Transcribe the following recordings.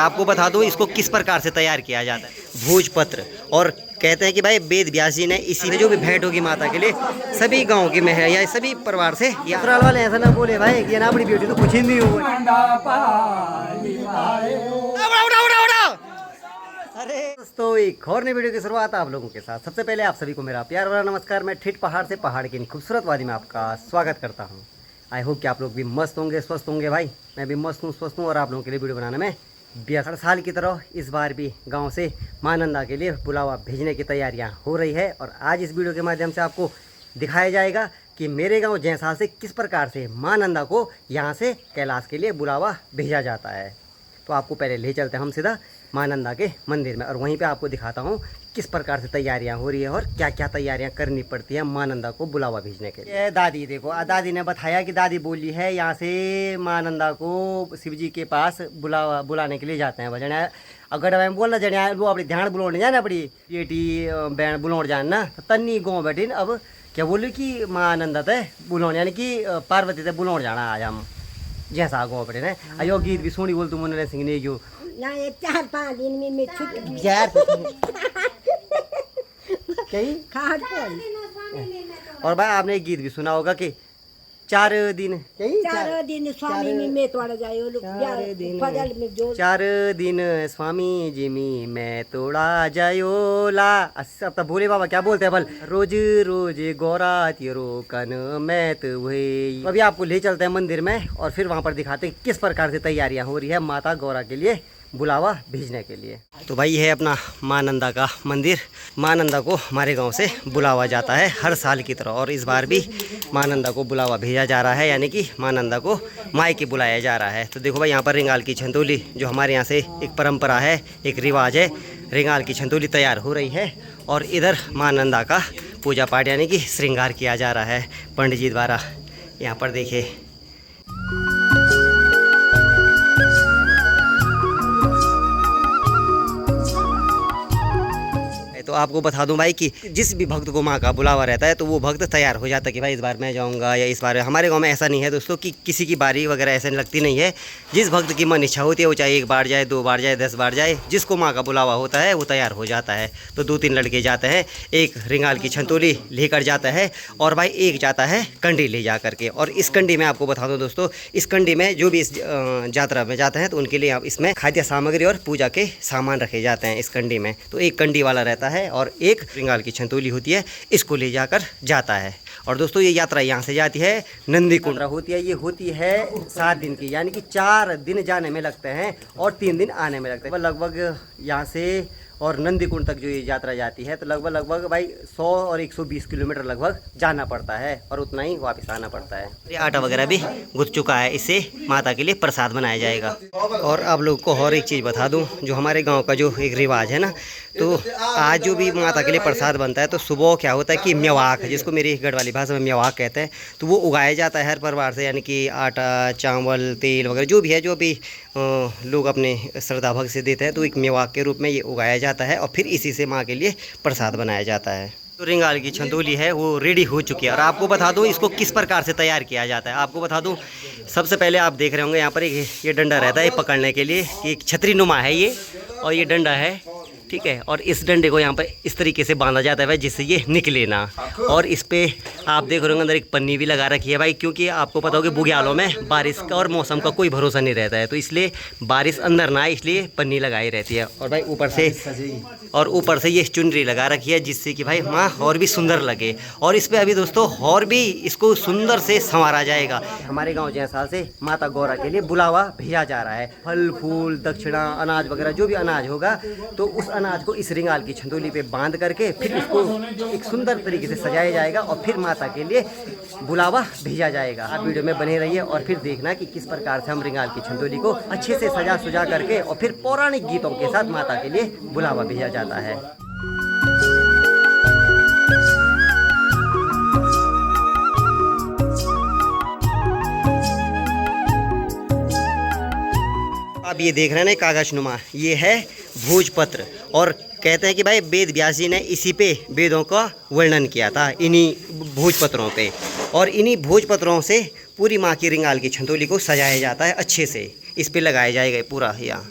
आपको बता दूं इसको किस प्रकार से तैयार किया जाता है। भोजपत्र, और कहते हैं कि भाई वेद व्यास जी ने इसी में जो भी भेंट होगी माता के लिए सभी गांव की में है या सभी परिवार से यात्रा वाले ऐसा ना बोले भाई कि ना बड़ी ब्यूटी तो कुछ ही नहीं हुआ। अरे दोस्तों, एक और नई वीडियो की शुरुआत आप लोगों के साथ। सबसे पहले आप सभी को मेरा प्यार भरा नमस्कार। मैं ठिठ पहाड़ से पहाड़ की खूबसूरत वादी में आपका स्वागत करता हूं। आई होप कि आप लोग भी मस्त होंगे, स्वस्थ होंगे। भाई मैं भी मस्त हूँ, स्वस्थ हूँ और आप लोगों के लिए वीडियो बनाने में हर साल की तरह इस बार भी गांव से मां नंदा के लिए बुलावा भेजने की तैयारियां हो रही है। और आज इस वीडियो के माध्यम से आपको दिखाया जाएगा कि मेरे गांव जैसा से किस प्रकार से मां नंदा को यहां से कैलाश के लिए बुलावा भेजा जाता है। तो आपको पहले ले चलते हैं हम सीधा मां नंदा के मंदिर में और वहीं पे आपको दिखाता हूँ किस प्रकार से तैयारियां हो रही है और क्या क्या तैयारियां करनी पड़ती है मां नंदा को बुलावा भेजने के लिए। दादी देखो, दादी ने बताया कि दादी बोली है यहाँ से मां नंदा को शिव जी के पास बुलाने के लिए जाते हैं। वजन अगर मैं बोलना जने वो अपनी ध्यान बुलाने जाना अपनी बेटी बहन बुलाने जाना तो तन्नी गाँव बैठी अब क्या बोलूँ कि मां नंदा तय बुलाने यानी कि पार्वती तय बुलाने जाना आज हम जैसा गाँव बैठे ने। अयो गीत भी सुनी बोल तुम उन्होंने सिंह ने जो ना ये 4-5 दिन में मैं छुट्टी यार कहीं खाट पर। और भाई आपने एक गीत भी सुना होगा कि 4 दिन कहीं 4 दिन स्वामी में मैं तोड़ जायो फजल में जो 4 दिन स्वामी जी में मैं तोड़ा जायोला। अब तो भोले बाबा क्या बोलते हैं बल रोज रोज गौरा तेरो कन मैं तो वही। अभी आपको ले चलते हैं मंदिर में और फिर वहाँ पर दिखाते हैं किस प्रकार से तैयारियां हो रही है माता गौरा के लिए बुलावा भेजने के लिए। तो भाई है अपना मां नंदा का मंदिर। मां नंदा को हमारे गांव से बुलावा जाता है हर साल की तरह और इस बार भी मां नंदा को बुलावा भेजा जा रहा है, यानी कि मां नंदा को मायके बुलाया जा रहा है। तो देखो भाई यहाँ पर रिंगाल की छंदोली जो हमारे यहाँ से एक परंपरा है, एक रिवाज है, रिंगाल की छंदोली तैयार हो रही है और इधर मां नंदा का पूजा पाठ यानी कि श्रृंगार किया जा रहा है पंडित जी द्वारा। यहाँ पर देखिए तो आपको बता दूं भाई कि जिस भी भक्त को माँ का बुलावा रहता है तो वो भक्त तैयार हो जाता है कि भाई इस बार मैं जाऊंगा या इस बार। हमारे गांव में ऐसा नहीं है दोस्तों कि किसी की बारी वगैरह ऐसे लगती नहीं है। जिस भक्त की मन इच्छा होती है वो चाहे 1 बार जाए, 2 बार जाए, 10 बार जाए, जिसको माँ का बुलावा होता है वो तैयार हो जाता है। तो 2-3 लड़के जाते हैं, एक रिंगाल की छंतोली लेकर जाता है और भाई एक जाता है कंडी ले जा करके। और इस कंडी में आपको बता दूँ दोस्तों, इस कंडी में जो भी इस यात्रा में जाते हैं तो उनके लिए आप इसमें खाद्य सामग्री और पूजा के सामान रखे जाते हैं इस कंडी में। तो एक कंडी वाला रहता है और एक रिंगाल की छंतोली होती है, इसको ले जाकर जाता है। और दोस्तों ये यात्रा यहाँ से जाती है नंदी कुंड होती है। ये होती है 7 दिन की, यानी कि 4 दिन जाने में लगते हैं और 3 दिन आने में लगते हैं। लगभग यहाँ से और नंदी कुंड तक जो ये यात्रा जाती है तो लगभग भाई 100 और 120 किलोमीटर लगभग जाना पड़ता है और उतना ही वापस आना पड़ता है। ये आटा वगैरह भी गुथ चुका है, इससे माता के लिए प्रसाद बनाया जाएगा। और आप लोग को और एक चीज़ बता दूं, जो हमारे गांव का जो एक रिवाज है ना, तो आज जो भी माता के लिए प्रसाद बनता है तो सुबह क्या होता है कि मेवाक, जिसको मेरी गढ़वाली भाषा में मेवाक कहते हैं, तो वो उगाया जाता है हर परिवार से, यानी कि आटा, चावल, तेल वगैरह जो भी है, जो भी लोग अपने श्रद्धा भक्त से देते हैं, तो एक मेवाक के रूप में ये उगाया जाता है और फिर इसी से माँ के लिए प्रसाद बनाया जाता है। तो रिंगाल की छंदोली है वो रेडी हो चुकी है और आपको बता दूं इसको किस प्रकार से तैयार किया जाता है। आपको बता दूं, सबसे पहले आप देख रहे होंगे यहाँ पर ये डंडा रहता है पकड़ने के लिए, एक छतरी नुमा है ये, और ये डंडा है, ठीक है। और इस डंडे को यहाँ पर इस तरीके से बांधा जाता है भाई जिससे ये निकले ना। और इस पे आप देख रहे होंगे अंदर एक पन्नी भी लगा रखी है भाई, क्योंकि आपको पता होगा बुग्यालों में बारिश का और मौसम का कोई भरोसा नहीं रहता है, तो इसलिए बारिश अंदर ना आए इसलिए पन्नी लगाई रहती है। और भाई ऊपर से ये चुनरी लगा रखी है जिससे कि भाई माँ और भी सुंदर लगे। और इस पर अभी दोस्तों और भी इसको सुंदर से संवारा जाएगा। हमारे गाँव जैसा से माता गौरा के लिए बुलावा भेजा जा रहा है। फल फूल दक्षिणा अनाज वगैरह जो भी अनाज होगा तो उस अनाज को इस रिंगाल की छंदोली पे बांध करके फिर इसको एक सुंदर तरीके से सजाया जाएगा और फिर माता के लिए बुलावा भेजा जाएगा। आप वीडियो में बने रहिए और फिर देखना कि किस प्रकार से हम रिंगाल की छंदोली को अच्छे से सजा सुजा करके और फिर पौराणिक गीतों के साथ माता के लिए बुलावा भेजा जाता है। आप ये देख रहे हैं कागज नुमा, ये है भोजपत्र और कहते हैं कि भाई वेद व्यास जी ने इसी पे वेदों का वर्णन किया था, इन्हीं भोजपत्रों पे। और इन्हीं भोजपत्रों से पूरी माँ की रिंगाल की छंतोली को सजाया जाता है अच्छे से, इस पे लगाया जाएगा पूरा यहाँ।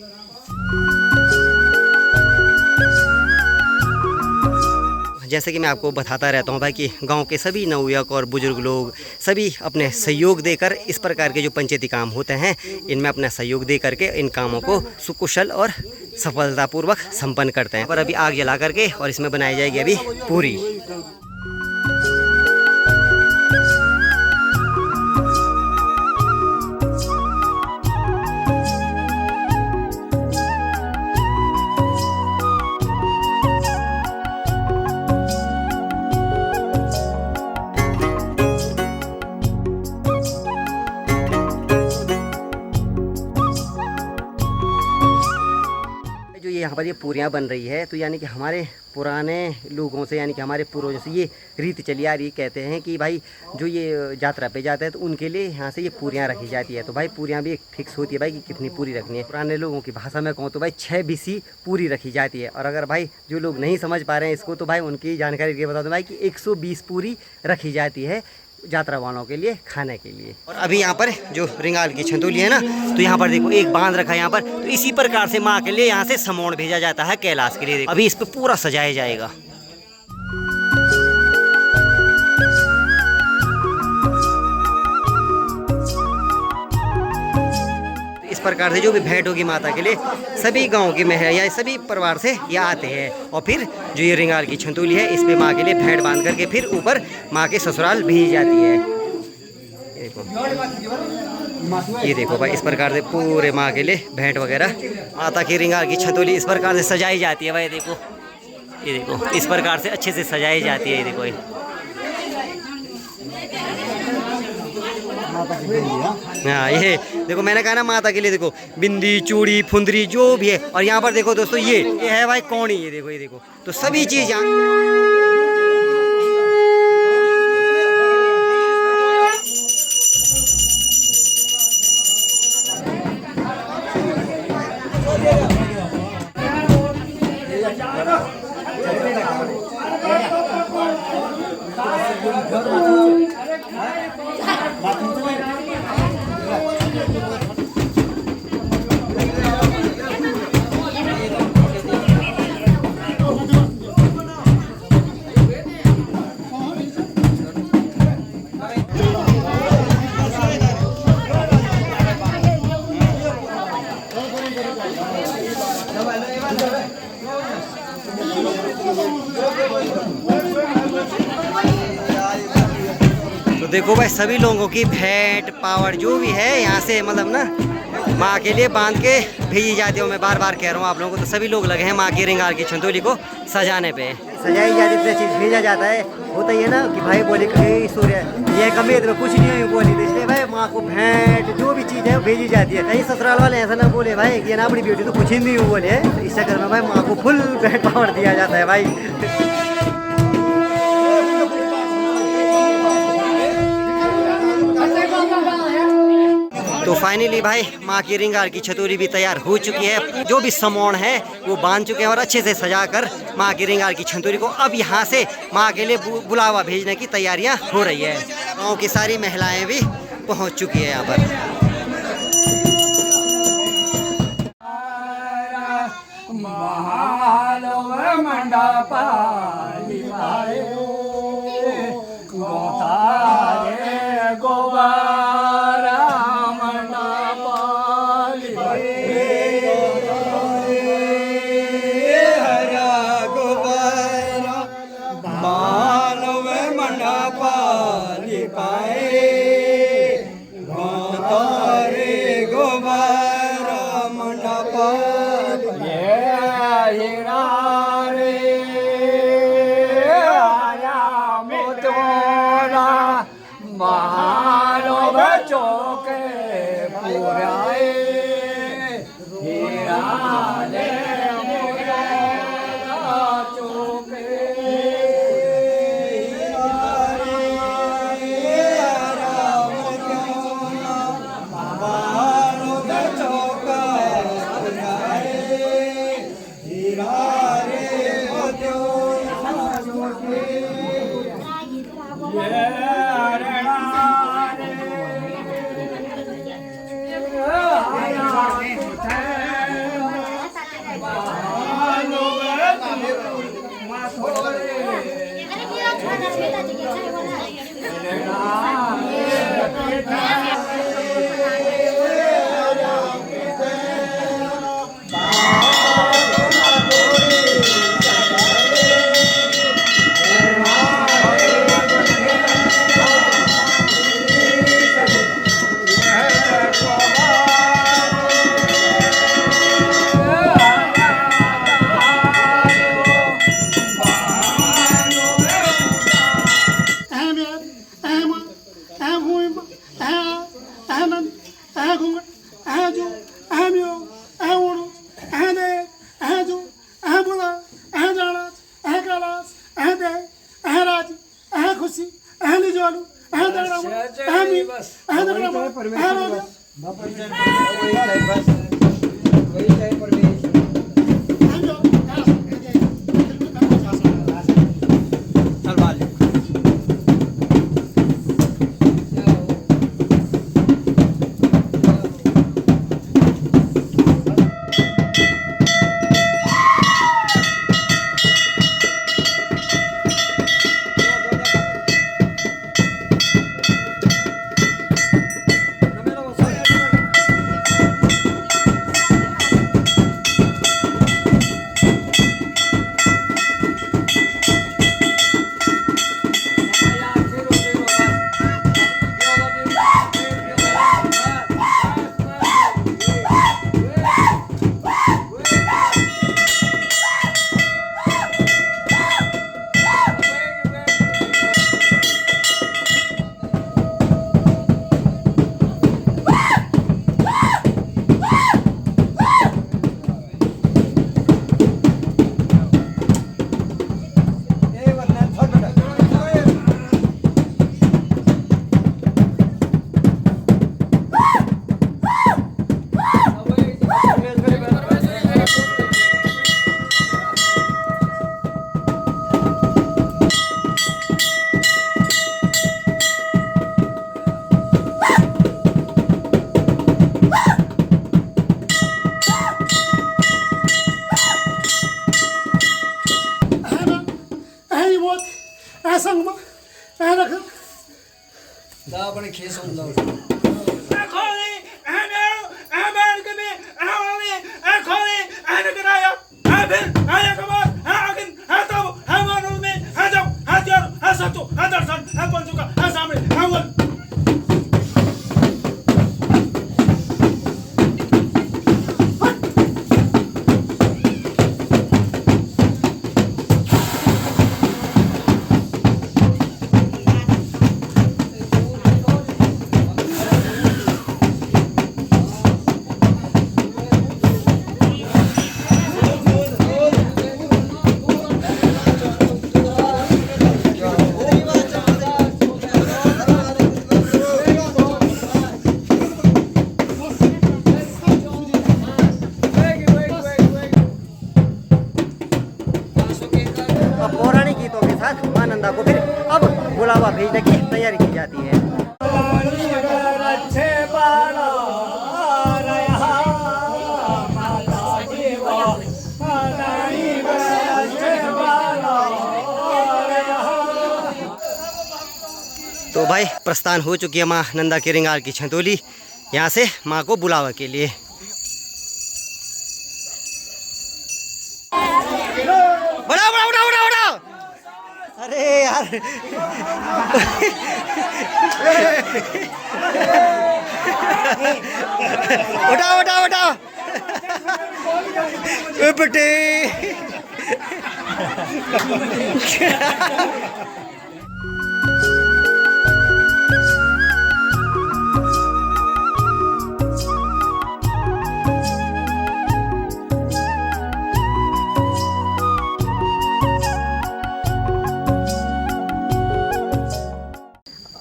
जैसे कि मैं आपको बताता रहता हूँ भाई कि गांव के सभी नवयुवक और बुजुर्ग लोग सभी अपने सहयोग देकर इस प्रकार के जो पंचायती काम होते हैं इनमें अपना सहयोग दे करके इन कामों को सुकुशल और सफलतापूर्वक संपन्न करते हैं। पर अभी आग जला करके और इसमें बनाई जाएगी अभी पूरी। जो ये यहाँ पर ये पूरियाँ बन रही है तो यानी कि हमारे पुराने लोगों से यानी कि हमारे पूर्वजों से ये रीत चली आ रही। कहते हैं कि भाई जो ये यात्रा पे जाते हैं तो उनके लिए यहाँ से ये पूरियाँ रखी जाती है। तो भाई पूरियाँ भी एक फिक्स होती है भाई कि कितनी पूरी रखनी है। पुराने लोगों की भाषा में कहूँ तो भाई 6 BC पूरी रखी जाती है। और अगर भाई जो लोग नहीं समझ पा रहे हैं इसको तो भाई उनकी जानकारी ये बता दूँ भाई कि 120 पूरी रखी जाती है यात्रा वालों के लिए खाने के लिए। और अभी यहाँ पर जो रिंगाल की छंदोली है ना तो यहाँ पर देखो एक बांध रखा है यहाँ पर। तो इसी प्रकार से माँ के लिए यहाँ से समोण भेजा जाता है कैलाश के लिए। देखो अभी इस पे पूरा सजाया जाएगा। इस प्रकार से जो भी भेंट होगी माता के लिए सभी गांव की महिला या सभी परिवार से ये आते हैं। और फिर जो ये रिंगाल की छंतोली है इस पे माँ के लिए भेंट बांध करके फिर ऊपर माँ के ससुराल भेजी जाती है। ये देखो भाई इस प्रकार से पूरे माँ के लिए भेंट वगैरह माता की रिंगाल की छंतोली इस प्रकार से सजाई जाती है। भाई देखो ये देखो इस प्रकार से अच्छे से सजाई जाती है। ये देखो हाँ ये देखो मैंने कहा ना माता के लिए देखो बिंदी चूड़ी फुंदरी जो भी है। और यहाँ पर देखो दोस्तों ये है भाई कौड़ी। ये देखो तो सभी चीज यहाँ तो देखो भाई सभी लोगों की भेंट पावड़ जो भी है यहाँ से मतलब ना माँ के लिए बांध के भेजी जाती है। मैं बार बार कह रहा हूँ आप लोगों को। तो सभी लोग लगे हैं माँ की रिंगाल की छंतोली को सजाने पे। सजाई जाती है चीज़ भेजा जाता है। होता ही है ना कि भाई बोले कि सूर्य ये कमेद में कुछ नहीं हुई बोली तो इसलिए भाई माँ को भेंट जो भी चीज़ है वो भेजी जाती है। कहीं ससुराल वाले ऐसा ना बोले भाई ये ना अपनी ब्यूटी तो कुछ ही नहीं हुई बोले। तो इस चक्कर में भाई माँ को फुल भेंट पावड़ दिया जाता है भाई। तो फाइनली भाई माँ की रिंगाल की छतोरी भी तैयार हो चुकी है। जो भी समोण है वो बांध चुके हैं और अच्छे से सजाकर माँ की रिंगाल की छतोरी को अब यहाँ से माँ के लिए बुलावा भेजने की तैयारियाँ हो रही है। गाँव की सारी महिलाएं भी पहुँच चुकी है यहाँ पर। बुलावा भेजने की तैयारी की जाती है। तो भाई प्रस्थान हो चुकी है माँ नंदा की रिंगाल की छंतोली, यहाँ से माँ को बुलावा के लिए। बढ़ाओ बढ़ाओ बढ़ाओ बढ़ाओ बढ़ाओ, अरे यार उठाओ उठाओ उठाओ बेटे।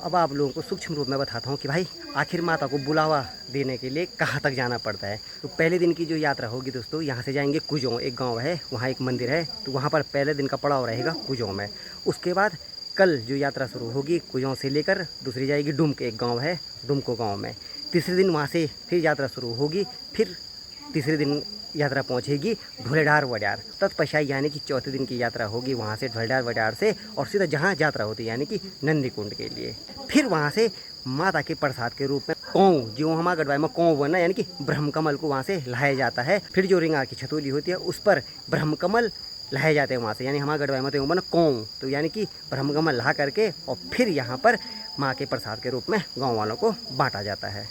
अब आप लोगों को सूक्ष्म रूप में बताता हूँ कि भाई आखिर माता को बुलावा देने के लिए कहाँ तक जाना पड़ता है। तो पहले दिन की जो यात्रा होगी दोस्तों, यहाँ से जाएंगे कुजों, एक गांव है, वहाँ एक मंदिर है, तो वहाँ पर पहले दिन का पड़ाव रहेगा कुजों में। उसके बाद कल जो यात्रा शुरू होगी कुजों से लेकर दूसरी जाएगी डुमक, एक गाँव है डुमको गाँव में। तीसरे दिन वहाँ से फिर यात्रा शुरू होगी, फिर तीसरे दिन यात्रा पहुंचेगी ढोलेडार वड्यार। तत्पश्चात यानी कि चौथे दिन की यात्रा होगी वहाँ से ढोलेडार वड्यार से, और सीधा जहाँ यात्रा होती है यानी कि नंदी कुंड के लिए। फिर वहाँ से माता के प्रसाद के रूप में कौं, जो हमारे गढ़वाई में कौं बनना यानी कि ब्रह्मकमल को वहाँ से लाया जाता है। फिर जो रिंगा की छतोली होती है उस पर ब्रह्मकमल लाए जाते हैं वहाँ से, यानी हमारे गढ़वाई में तो बना कौं, तो यानी कि ब्रह्मकमल ला करके और फिर यहाँ पर माँ के प्रसाद के रूप में गाँव वालों को बांटा जाता है।